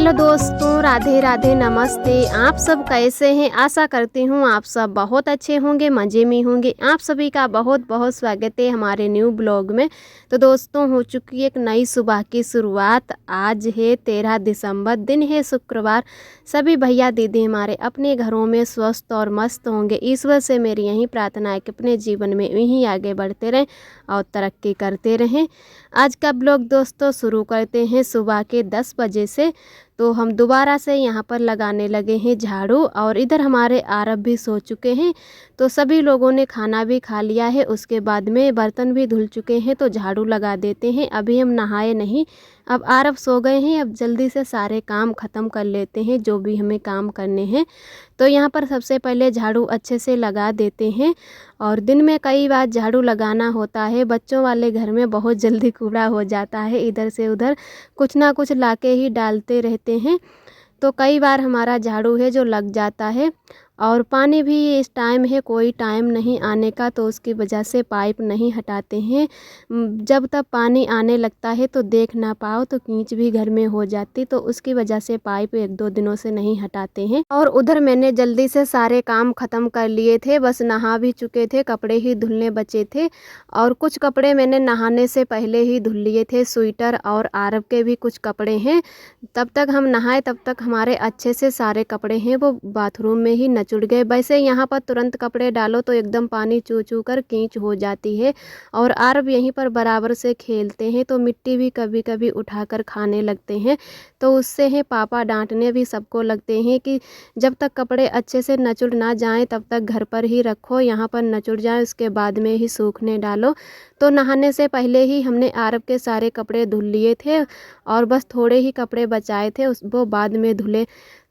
Hello दोस्तों, राधे राधे, नमस्ते। आप सब कैसे हैं? आशा करती हूँ आप सब बहुत अच्छे होंगे, मज़े में होंगे। आप सभी का बहुत बहुत स्वागत है हमारे न्यू ब्लॉग में। तो दोस्तों, हो चुकी है एक नई सुबह की शुरुआत। आज है 13 दिसंबर, दिन है शुक्रवार। सभी भैया दीदी हमारे अपने घरों में स्वस्थ और मस्त होंगे। ईश्वर से मेरी यही प्रार्थना है कि अपने जीवन में यहीं आगे बढ़ते रहें और तरक्की करते रहें। आज का ब्लॉग दोस्तों शुरू करते हैं सुबह के 10 बजे से। तो हम दोबारा से यहाँ पर लगाने लगे हैं झाड़ू, और इधर हमारे आरब भी सो चुके हैं। तो सभी लोगों ने खाना भी खा लिया है, उसके बाद में बर्तन भी धुल चुके हैं, तो झाड़ू लगा देते हैं। अभी हम नहाए नहीं, अब आरब सो गए हैं। अब जल्दी से सारे काम ख़त्म कर लेते हैं जो भी हमें काम करने हैं। तो यहाँ पर सबसे पहले झाड़ू अच्छे से लगा देते हैं। और दिन में कई बार झाड़ू लगाना होता है। बच्चों वाले घर में बहुत जल्दी कूड़ा हो जाता है, इधर से उधर कुछ ना कुछ लाके ही डालते रहते हैं। तो कई बार हमारा झाड़ू है जो लग जाता है। और पानी भी इस टाइम है, कोई टाइम नहीं आने का, तो उसकी वजह से पाइप नहीं हटाते हैं। जब तक पानी आने लगता है तो देख ना पाओ तो कीच भी घर में हो जाती, तो उसकी वजह से पाइप 1-2 दिनों से नहीं हटाते हैं। और उधर मैंने जल्दी से सारे काम ख़त्म कर लिए थे, बस नहा भी चुके थे, कपड़े ही धुलने बचे थे। और कुछ कपड़े मैंने नहाने से पहले ही धुल लिए थे, स्वेटर और आरब के भी कुछ कपड़े हैं। तब तक हम नहाए तब तक हमारे अच्छे से सारे कपड़े हैं वो बाथरूम में ही नचुड़ गए। वैसे यहाँ पर तुरंत कपड़े डालो तो एकदम पानी चू चू कर कीच हो जाती है। और आरब यहीं पर बराबर से खेलते हैं, तो मिट्टी भी कभी कभी उठाकर खाने लगते हैं। तो उससे है पापा डांटने भी सबको लगते हैं कि जब तक कपड़े अच्छे से नचुड़ ना जाएं तब तक घर पर ही रखो, यहाँ पर नचुड़ जाए उसके बाद में ही सूखने डालो। तो नहाने से पहले ही हमने आरब के सारे कपड़े धुल लिए थे, और बस थोड़े ही कपड़े बचाए थे वो बाद में धुले।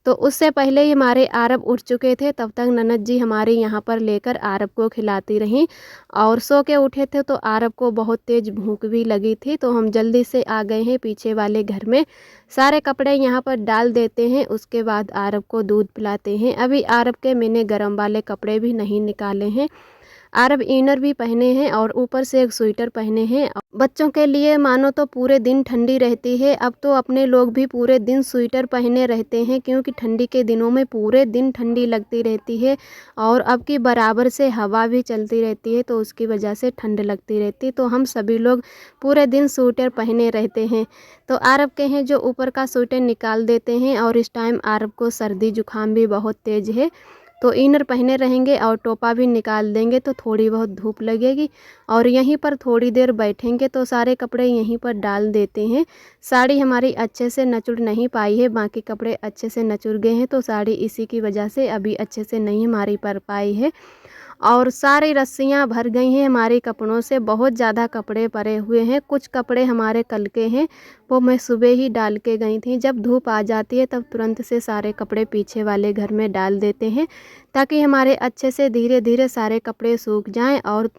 तो उससे पहले ही हमारे आरब उठ चुके थे, तब तक ननद जी हमारी यहाँ पर लेकर आरब को खिलाती रहीं। और सो के उठे थे तो आरब को बहुत तेज़ भूख भी लगी थी, तो हम जल्दी से आ गए हैं पीछे वाले घर में। सारे कपड़े यहाँ पर डाल देते हैं, उसके बाद आरब को दूध पिलाते हैं। अभी आरब के मैंने गर्म वाले कपड़े भी नहीं निकाले हैं। आरब इनर भी पहने हैं और ऊपर से एक स्वेटर पहने हैं। बच्चों के लिए मानो तो पूरे दिन ठंडी रहती है। अब तो अपने लोग भी पूरे दिन स्वेटर पहने रहते हैं, क्योंकि ठंडी के दिनों में पूरे दिन ठंडी लगती रहती है। और अब की बराबर से हवा भी चलती रहती है, तो उसकी वजह से ठंड लगती रहती है। तो हम सभी लोग पूरे दिन स्वेटर पहने रहते हैं। तो आरब के हैं जो ऊपर का स्वेटर निकाल देते हैं, और इस टाइम आरब को सर्दी जुकाम भी बहुत तेज़ है, तो इनर पहने रहेंगे और टोपा भी निकाल देंगे तो थोड़ी बहुत धूप लगेगी। और यहीं पर थोड़ी देर बैठेंगे तो सारे कपड़े यहीं पर डाल देते हैं। साड़ी हमारी अच्छे से नचुड़ नहीं पाई है, बाकी कपड़े अच्छे से नचुड़ गए हैं, तो साड़ी इसी की वजह से अभी अच्छे से नहीं हमारी पर पाई है। और सारी रस्सियाँ भर गई हैं हमारे कपड़ों से, बहुत ज़्यादा कपड़े पड़े हुए हैं। कुछ कपड़े हमारे कल के हैं, वो मैं सुबह ही डाल के गई थी। जब धूप आ जाती है तब तुरंत से सारे कपड़े पीछे वाले घर में डाल देते हैं, ताकि हमारे अच्छे से धीरे धीरे सारे कपड़े सूख जाएं। और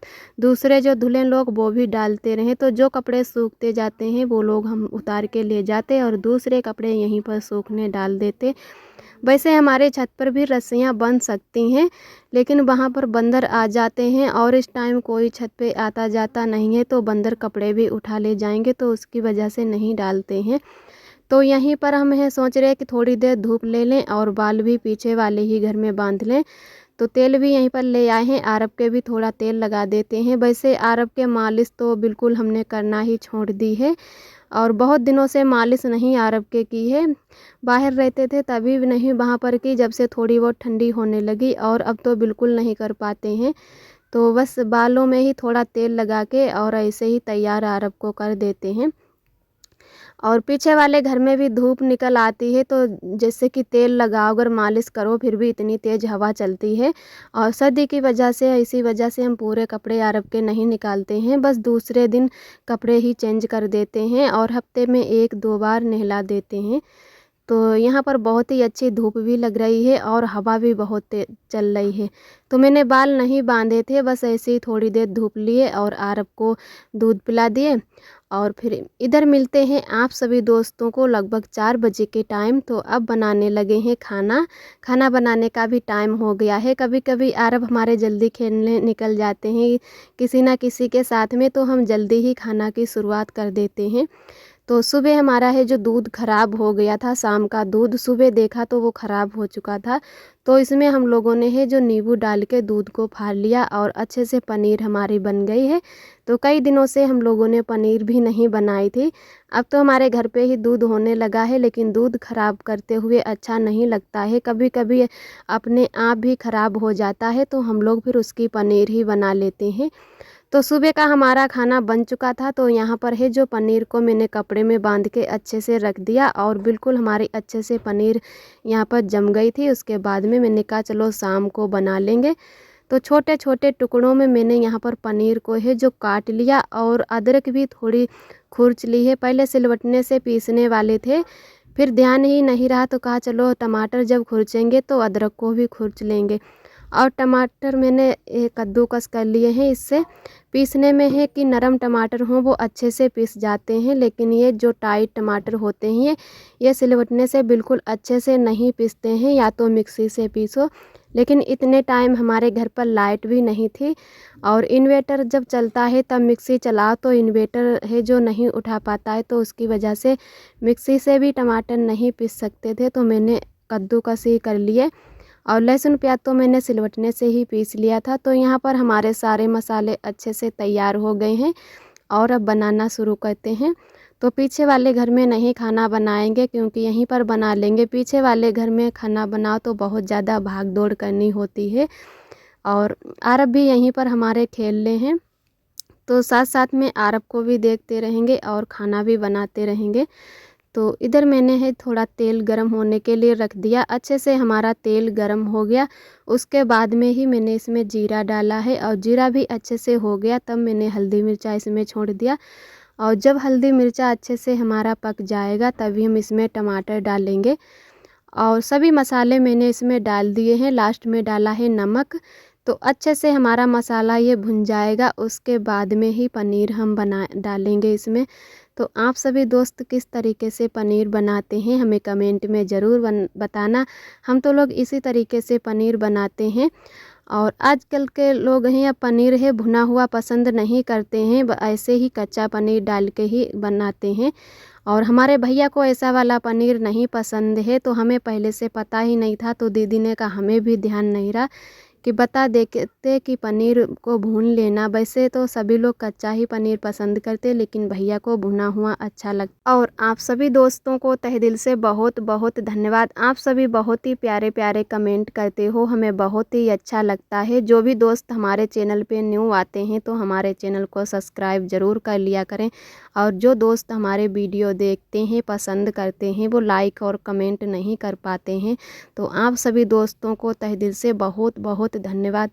दूसरे जो धुले लोग वो भी डालते रहें, तो जो कपड़े सूखते जाते हैं वो लोग हम उतार के ले जाते और दूसरे कपड़े यहीं पर सूखने डाल देते। वैसे हमारे छत पर भी रस्सियाँ बन सकती हैं, लेकिन वहाँ पर बंदर आ जाते हैं, और इस टाइम कोई छत पे आता जाता नहीं है, तो बंदर कपड़े भी उठा ले जाएंगे, तो उसकी वजह से नहीं डालते हैं। तो यहीं पर हम हैं सोच रहे हैं कि थोड़ी देर धूप ले लें और बाल भी पीछे वाले ही घर में बांध लें। तो तेल भी यहीं पर ले आए हैं, आरब के भी थोड़ा तेल लगा देते हैं। वैसे आरब के मालिश तो बिल्कुल हमने करना ही छोड़ दी है, और बहुत दिनों से मालिश नहीं आरब के की है। बाहर रहते थे तभी भी नहीं वहाँ पर की, जब से थोड़ी बहुत ठंडी होने लगी, और अब तो बिल्कुल नहीं कर पाते हैं। तो बस बालों में ही थोड़ा तेल लगा के और ऐसे ही तैयार आरब को कर देते हैं। और पीछे वाले घर में भी धूप निकल आती है, तो जैसे कि तेल लगाओ अगर मालिश करो फिर भी इतनी तेज़ हवा चलती है। और सर्दी की वजह से, इसी वजह से हम पूरे कपड़े आरब के नहीं निकालते हैं, बस दूसरे दिन कपड़े ही चेंज कर देते हैं, और हफ्ते में 1-2 बार नहला देते हैं। तो यहाँ पर बहुत ही अच्छी धूप भी लग रही है और हवा भी बहुत तेज चल रही है। तो मैंने बाल नहीं बांधे थे, बस ऐसे ही थोड़ी देर धूप लिए और आरब को दूध पिला दिए। और फिर इधर मिलते हैं आप सभी दोस्तों को लगभग 4 बजे के टाइम। तो अब बनाने लगे हैं खाना। खाना बनाने का भी टाइम हो गया है। कभी कभी आरब हमारे जल्दी खेलने निकल जाते हैं किसी ना किसी के साथ में, तो हम जल्दी ही खाना की शुरुआत कर देते हैं। तो सुबह हमारा है जो दूध ख़राब हो गया था, शाम का दूध सुबह देखा तो वो ख़राब हो चुका था। तो इसमें हम लोगों ने है जो नींबू डाल के दूध को फाड़ लिया और अच्छे से पनीर हमारी बन गई है। तो कई दिनों से हम लोगों ने पनीर भी नहीं बनाई थी। अब तो हमारे घर पे ही दूध होने लगा है, लेकिन दूध ख़राब करते हुए अच्छा नहीं लगता है। कभी कभी अपने आप भी ख़राब हो जाता है, तो हम लोग फिर उसकी पनीर ही बना लेते हैं। तो सुबह का हमारा खाना बन चुका था। तो यहाँ पर है जो पनीर को मैंने कपड़े में बांध के अच्छे से रख दिया और बिल्कुल हमारी अच्छे से पनीर यहाँ पर जम गई थी। उसके बाद में मैंने कहा चलो शाम को बना लेंगे। तो छोटे छोटे टुकड़ों में मैंने यहाँ पर पनीर को है जो काट लिया और अदरक भी थोड़ी खुर्च ली है। पहले सिलवटने से पीसने वाले थे, फिर ध्यान ही नहीं रहा तो कहा चलो टमाटर जब खुर्चेंगे तो अदरक को भी खुर्च लेंगे। और टमाटर मैंने कद्दूकस कर लिए हैं। इससे पीसने में है कि नरम टमाटर हों वो अच्छे से पीस जाते हैं, लेकिन ये जो टाइट टमाटर होते हैं ये सिलवटने से बिल्कुल अच्छे से नहीं पीसते हैं, या तो मिक्सी से पीसो। लेकिन इतने टाइम हमारे घर पर लाइट भी नहीं थी और इन्वेटर जब चलता है तब मिक्सी चलाओ तो इन्वेटर है जो नहीं उठा पाता है, तो उसकी वजह से मिक्सी से भी टमाटर नहीं पीस सकते थे। तो मैंने कद्दूकस ही कर लिए और लहसुन प्याज तो मैंने सिलवटने से ही पीस लिया था। तो यहाँ पर हमारे सारे मसाले अच्छे से तैयार हो गए हैं और अब बनाना शुरू करते हैं। तो पीछे वाले घर में नहीं खाना बनाएंगे क्योंकि यहीं पर बना लेंगे। पीछे वाले घर में खाना बनाओ तो बहुत ज़्यादा भाग दौड़ करनी होती है और आरब भी यहीं पर हमारे खेल रहे हैं, तो साथ साथ में आरब को भी देखते रहेंगे और खाना भी बनाते रहेंगे। तो इधर मैंने है थोड़ा तेल गरम होने के लिए रख दिया। अच्छे से हमारा तेल गरम हो गया, उसके बाद में ही मैंने इसमें जीरा डाला है और जीरा भी अच्छे से हो गया तब मैंने हल्दी मिर्चा इसमें छोड़ दिया। और जब हल्दी मिर्चा अच्छे से हमारा पक जाएगा तभी हम इसमें टमाटर डालेंगे और सभी मसाले मैंने इसमें डाल दिए हैं। लास्ट में डाला है नमक। तो अच्छे से हमारा मसाला ये भुन जाएगा, उसके बाद में ही पनीर हम डालेंगे इसमें। तो आप सभी दोस्त किस तरीके से पनीर बनाते हैं हमें कमेंट में ज़रूर बताना। हम तो लोग इसी तरीके से पनीर बनाते हैं और आजकल के लोग हैं अब पनीर है भुना हुआ पसंद नहीं करते हैं, ऐसे ही कच्चा पनीर डाल के ही बनाते हैं। और हमारे भैया को ऐसा वाला पनीर नहीं पसंद है, तो हमें पहले से पता ही नहीं था। तो दीदी ने कहा हमें भी ध्यान नहीं रहा कि बता देते कि पनीर को भून लेना। वैसे तो सभी लोग कच्चा ही पनीर पसंद करते, लेकिन भैया को भुना हुआ अच्छा लगता। और आप सभी दोस्तों को तहे दिल से बहुत बहुत धन्यवाद। आप सभी बहुत ही प्यारे प्यारे कमेंट करते हो, हमें बहुत ही अच्छा लगता है। जो भी दोस्त हमारे चैनल पे न्यू आते हैं तो हमारे चैनल को सब्सक्राइब ज़रूर कर लिया करें, और जो दोस्त हमारे वीडियो देखते हैं पसंद करते हैं वो लाइक और कमेंट नहीं कर पाते हैं। तो आप सभी दोस्तों को तहे दिल से बहुत बहुत धन्यवाद।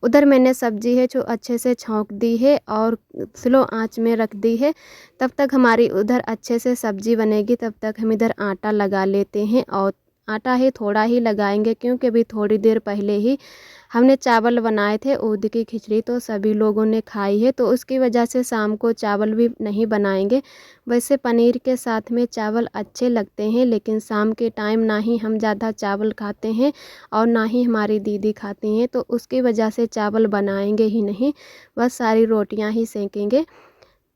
उधर मैंने सब्जी है जो अच्छे से छौंक दी है और स्लो आंच में रख दी है। तब तक हमारी उधर अच्छे से सब्जी बनेगी, तब तक हम इधर आटा लगा लेते हैं। और आटा ही थोड़ा ही लगाएंगे क्योंकि अभी थोड़ी देर पहले ही हमने चावल बनाए थे उड़द की खिचड़ी, तो सभी लोगों ने खाई है, तो उसकी वजह से शाम को चावल भी नहीं बनाएंगे। वैसे पनीर के साथ में चावल अच्छे लगते हैं, लेकिन शाम के टाइम ना ही हम ज़्यादा चावल खाते हैं और ना ही हमारी दीदी खाती हैं, तो उसकी वजह से चावल बनाएंगे ही नहीं, बस सारी रोटियां ही सेकेंगे।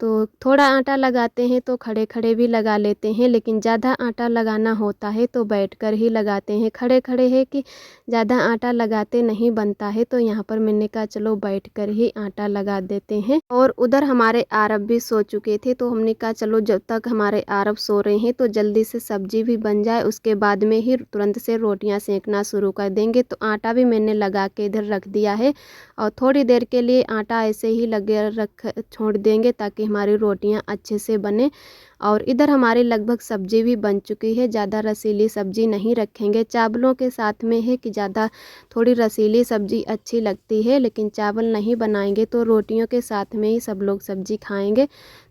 तो थोड़ा आटा लगाते हैं तो खड़े खड़े भी लगा लेते हैं, लेकिन ज़्यादा आटा लगाना होता है तो बैठकर ही लगाते हैं। खड़े खड़े है कि ज़्यादा आटा लगाते नहीं बनता है, तो यहाँ पर मैंने कहा चलो बैठकर ही आटा लगा देते हैं। और उधर हमारे आरब भी सो चुके थे, तो हमने कहा चलो जब तक हमारे आरब सो रहे हैं तो जल्दी से सब्जी भी बन जाए, उसके बाद में ही तुरंत से रोटियाँ सेकना शुरू कर देंगे। तो आटा भी मैंने लगा के इधर रख दिया है और थोड़ी देर के लिए आटा ऐसे ही लगे छोड़ देंगे ताकि हमारी रोटियां अच्छे से बने। और इधर हमारी लगभग सब्जी भी बन चुकी है। ज़्यादा रसीली सब्जी नहीं रखेंगे, चावलों के साथ में है कि ज़्यादा थोड़ी रसीली सब्जी अच्छी लगती है, लेकिन चावल नहीं बनाएंगे तो रोटियों के साथ में ही सब लोग सब्जी खाएंगे,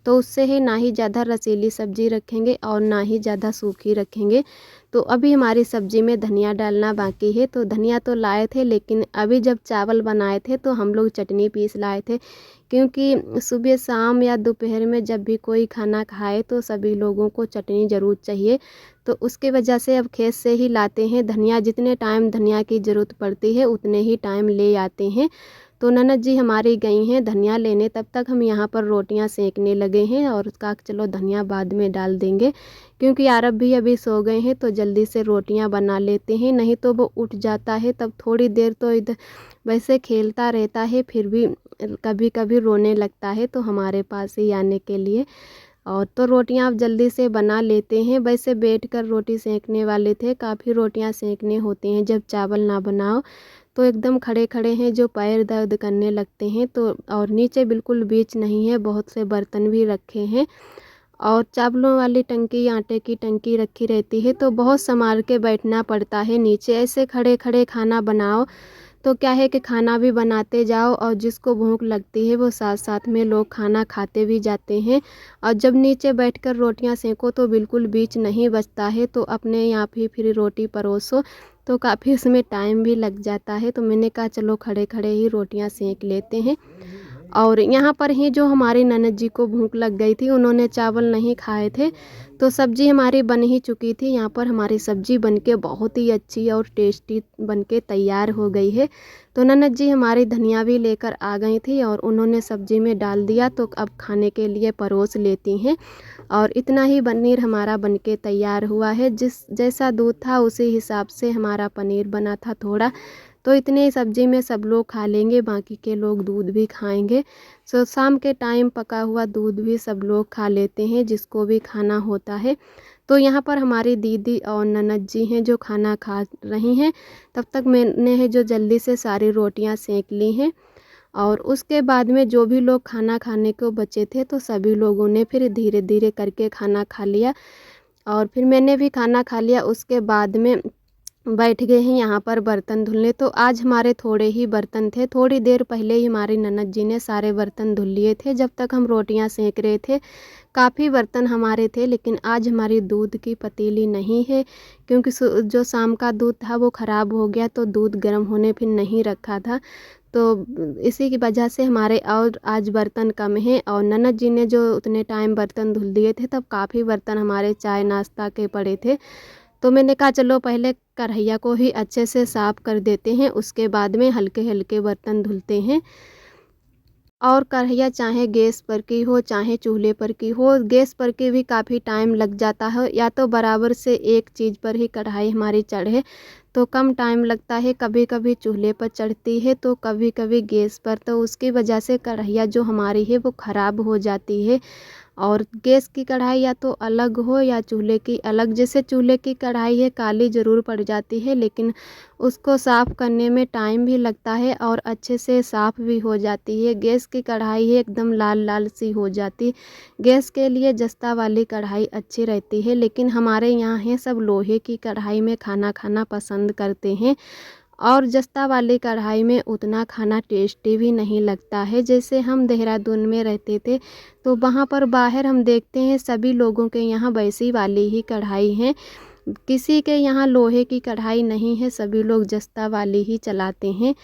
तो उससे ही ना ही ज़्यादा रसीली सब्जी रखेंगे और ना ही ज़्यादा सूखी रखेंगे। तो अभी हमारी सब्जी में धनिया डालना बाकी है। तो धनिया तो लाए थे, लेकिन अभी जब चावल बनाए थे तो हम लोग चटनी पीस लाए थे, क्योंकि सुबह शाम या दोपहर में जब भी कोई खाना खाए तो सभी लोगों को चटनी ज़रूर चाहिए। तो उसके वजह से अब खेत से ही लाते हैं धनिया। जितने टाइम धनिया की ज़रूरत पड़ती है उतने ही टाइम ले आते हैं। तो ननद जी हमारी गई हैं धनिया लेने, तब तक हम यहाँ पर रोटियाँ सेकने लगे हैं। और उसका चलो धनिया बाद में डाल देंगे, क्योंकि आरब भी अभी सो गए हैं तो जल्दी से रोटियाँ बना लेते हैं, नहीं तो वो उठ जाता है तब थोड़ी देर तो इधर वैसे खेलता रहता है, फिर भी कभी कभी रोने लगता है तो हमारे पास ही आने के लिए। और तो रोटियां आप जल्दी से बना लेते हैं। वैसे बैठकर रोटी सेकने वाले थे, काफ़ी रोटियां सेकने होती हैं जब चावल ना बनाओ तो एकदम खड़े खड़े हैं जो पैर दर्द करने लगते हैं। तो और नीचे बिल्कुल बीच नहीं है, बहुत से बर्तन भी रखे हैं और चावलों वाली टंकी आटे की टंकी रखी रहती है तो बहुत संभाल के बैठना पड़ता है नीचे। ऐसे खड़े खड़े खाना बनाओ तो क्या है कि खाना भी बनाते जाओ और जिसको भूख लगती है वो साथ साथ में लोग खाना खाते भी जाते हैं। और जब नीचे बैठकर रोटियां सेको तो बिल्कुल बीच नहीं बचता है, तो अपने यहाँ भी फिर रोटी परोसो तो काफ़ी उसमें टाइम भी लग जाता है। तो मैंने कहा चलो खड़े खड़े ही रोटियां सेक लेते हैं। और यहाँ पर ही जो हमारी ननद जी को भूख लग गई थी, उन्होंने चावल नहीं खाए थे तो सब्जी हमारी बन ही चुकी थी। यहाँ पर हमारी सब्जी बनके बहुत ही अच्छी और टेस्टी बनके तैयार हो गई है। तो ननद जी हमारी धनिया भी लेकर आ गई थी और उन्होंने सब्जी में डाल दिया, तो अब खाने के लिए परोस लेती हैं। और इतना ही पनीर हमारा बनके तैयार हुआ है। जिस जैसा दूध था उसी हिसाब से हमारा पनीर बना था थोड़ा, तो इतने सब्जी में सब लोग खा लेंगे, बाकी के लोग दूध भी खाएंगे। सो शाम के टाइम पका हुआ दूध भी सब लोग खा लेते हैं जिसको भी खाना होता है। तो यहाँ पर हमारी दीदी और ननद जी हैं जो खाना खा रही हैं, तब तक मैंने है जो जल्दी से सारी रोटियां सेक ली हैं। और उसके बाद में जो भी लोग खाना खाने को बचे थे तो सभी लोगों ने फिर धीरे धीरे करके खाना खा लिया और फिर मैंने भी खाना खा लिया। उसके बाद में बैठ गए हैं यहाँ पर बर्तन धुलने। तो आज हमारे थोड़े ही बर्तन थे, थोड़ी देर पहले ही हमारी ननद जी ने सारे बर्तन धुल लिए थे जब तक हम रोटियां सेक रहे थे। काफ़ी बर्तन हमारे थे, लेकिन आज हमारी दूध की पतीली नहीं है क्योंकि जो शाम का दूध था वो ख़राब हो गया, तो दूध गर्म होने फिर नहीं रखा था, तो इसी की वजह से हमारे और आज बर्तन कम हैं। और ननद जी ने जो उतने टाइम बर्तन धुल दिए थे तब काफ़ी बर्तन हमारे चाय नाश्ता के पड़े थे। तो मैंने कहा चलो पहले कढ़ैया को ही अच्छे से साफ़ कर देते हैं, उसके बाद में हल्के हल्के बर्तन धुलते हैं। और कढ़ैया चाहे गैस पर की हो चाहे चूल्हे पर की हो, गैस पर की भी काफ़ी टाइम लग जाता है, या तो बराबर से एक चीज़ पर ही कढ़ाई हमारी चढ़े तो कम टाइम लगता है, कभी कभी चूल्हे पर चढ़ती है तो कभी कभी गैस पर, तो उसकी वजह से कढ़ैया जो हमारी है वो ख़राब हो जाती है। और गैस की कढ़ाई या तो अलग हो या चूल्हे की अलग, जैसे चूल्हे की कढ़ाई है काली ज़रूर पड़ जाती है लेकिन उसको साफ़ करने में टाइम भी लगता है और अच्छे से साफ़ भी हो जाती है। गैस की कढ़ाई है एकदम लाल लाल सी हो जाती। गैस के लिए जस्ता वाली कढ़ाई अच्छी रहती है, लेकिन हमारे यहाँ है सब लोहे की कढ़ाई में खाना खाना पसंद करते हैं और जस्ता वाली कढ़ाई में उतना खाना टेस्टी भी नहीं लगता है। जैसे हम देहरादून में रहते थे तो वहाँ पर बाहर हम देखते हैं सभी लोगों के यहाँ वैसी वाली ही कढ़ाई है, किसी के यहाँ लोहे की कढ़ाई नहीं है, सभी लोग जस्ता वाली ही चलाते हैं।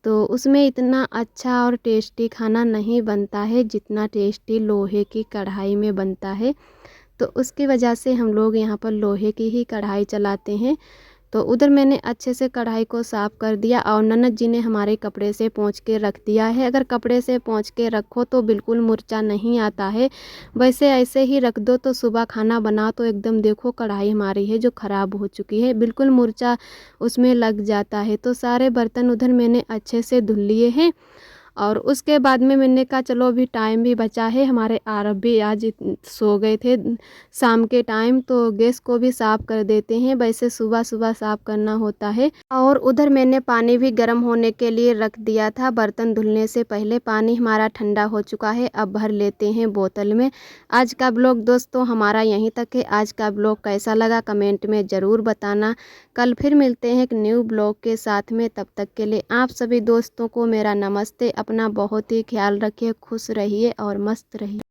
तो उसमें इतना अच्छा और टेस्टी खाना नहीं बनता है जितना टेस्टी लोहे की कढ़ाई में बनता है। तो उसकी वजह से हम लोग यहाँ पर लोहे की ही कढ़ाई चलाते हैं। तो उधर मैंने अच्छे से कढ़ाई को साफ़ कर दिया और ननद जी ने हमारे कपड़े से पोंछ के रख दिया है। अगर कपड़े से पोंछ के रखो तो बिल्कुल मुर्चा नहीं आता है, वैसे ऐसे ही रख दो तो सुबह खाना बनाओ तो एकदम देखो कढ़ाई हमारी है जो ख़राब हो चुकी है, बिल्कुल मुर्चा उसमें लग जाता है। तो सारे बर्तन उधर मैंने अच्छे से धुल लिए हैं और उसके बाद में मैंने कहा चलो अभी टाइम भी बचा है, हमारे आरब भी आज सो गए थे शाम के टाइम, तो गैस को भी साफ़ कर देते हैं, वैसे सुबह सुबह साफ़ करना होता है। और उधर मैंने पानी भी गर्म होने के लिए रख दिया था बर्तन धुलने से पहले। पानी हमारा ठंडा हो चुका है, अब भर लेते हैं बोतल में। आज का ब्लॉग दोस्तों हमारा यहीं तक है। आज का ब्लॉग कैसा लगा कमेंट में ज़रूर बताना। कल फिर मिलते हैं एक न्यू ब्लॉग के साथ में, तब तक के लिए आप सभी दोस्तों को मेरा नमस्ते। अपना बहुत ही ख्याल रखिए, खुश रहिए और मस्त रहिए।